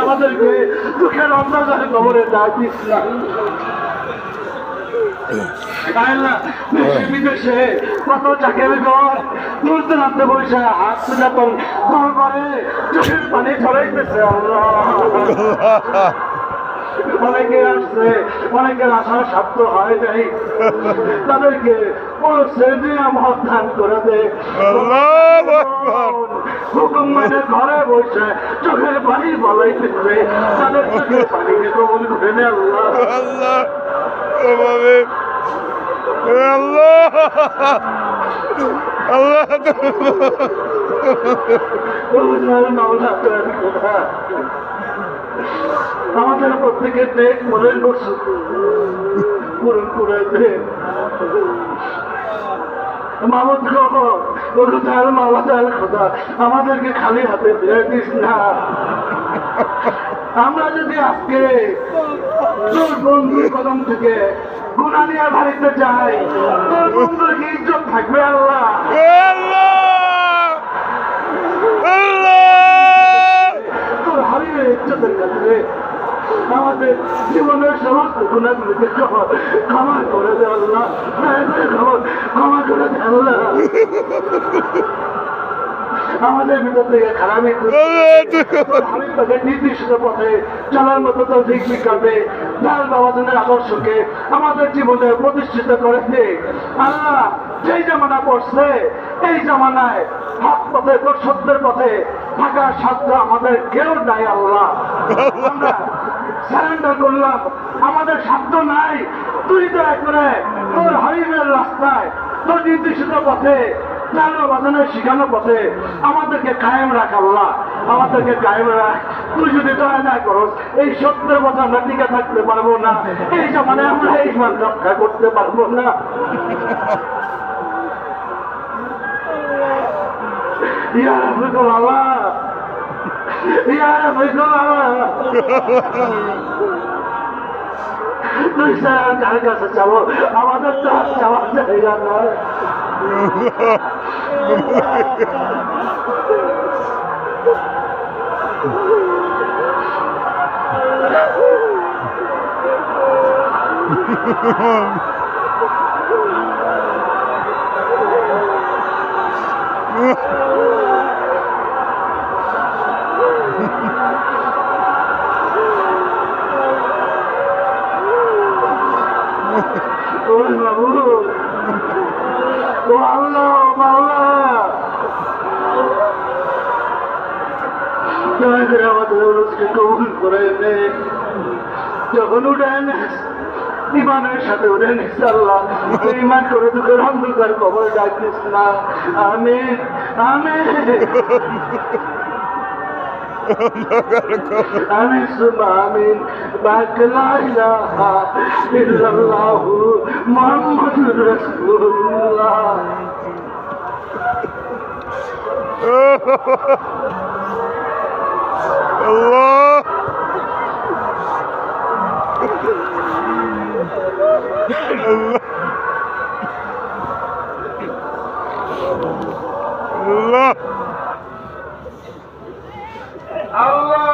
আমাদেরকে দুঃখের অন্ধকারে কবরে ডাকিস না। বিদেশে কত চাকরি ঘর তুলতে নামতে বসে হাত যখন করে চোখের পানি ছড়াইতেছে অনেকে আসছে, অনেকের আশার স্বার্থ হয় নাই, তাদেরকে মহান করে দেয়। হুকুম মানে ঘরে বসে চোখের পানি বলাইতেছে, তাদের চোখের পানিকে কবুল করে নেয় আল্লাহ। আমাদের প্রত্যেকের দেখ মনের পূরণ করে দে মামুদ খোদা, আমাদেরকে খালি হাতে দিয়ে দিস না। আমরা যদি আজকে তোর বন্ধুর কদম থেকে গুণা নিয়ে বাড়িতে যাই, তোর বন্ধুর কি ইজ্জত থাকবে আল্লাহ? তোর হারিয়ে ইজ্জতের কাছে আমাদের জীবনের সমস্ত গুণাগুলিকে ক্ষমা করে দে আল্লাহ, ক্ষমা করে দে আল্লাহ। আমাদের ভিতর থেকে খারাপ নির্দিষ্ট পথে চলার মতো তো ঠিক বিকাবে লাল বাবাজনের আদর্শকে আমাদের জীবনে প্রতিষ্ঠিত করেছে আল্লাহ। যেই জামানা পড়ছে এই জামানায় হক পথে তোর সত্যের পথে থাকার সাধ্য আমাদের কেউ নাই আল্লাহ। আমরা সারেন্ডার করলাম, আমাদের সাধ্য নাই। তুই দয়া করে তোর হারিমের রাস্তায় তোর নির্দিষ্ট পথে বাজানের শিখানো পথে আমাদেরকে কায়েম রাখ আল্লাহ, আমাদেরকে কায়েম রাখ। তুই যদি দয়া না করস এই সত্যের পথে আমরা টিকে থাকতে পারবো না, এই জামানে আমরা এই মান রক্ষা করতে পারবো না। ইয়া রাব্বুল আল্লাহ, ইয়া রাব্বুল আল্লাহ, তুই স্যার কার কাছে চাবো? আমাদের তো চাওয়ার জায়গা নয়। যখন উঠেন ইমানের সাথে উঠেন আল্লাহ, ইমান করে দুঃখের অন্ধকার কবর ডাকিস না। আমিন আমিন আমিন সুম্মা আমিন। লা ইলাহা ইল্লাল্লাহু মুহাম্মাদুর রাসূলুল্লাহ। Allah Allah Allah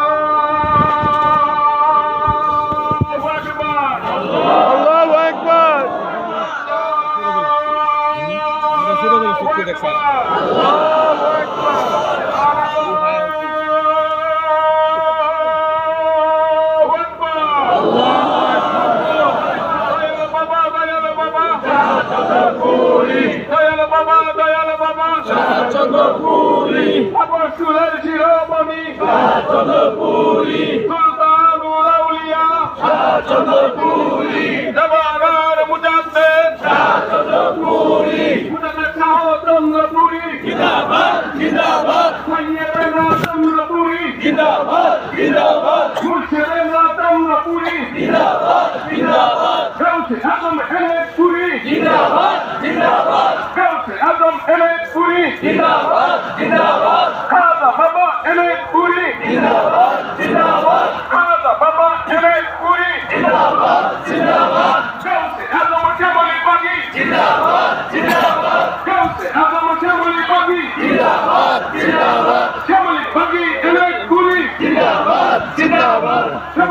জিন্দাবাদ।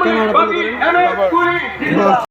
ক্যামেরা বন্ধ করেন। এমএস পুলিশ জিন্দাবাদ।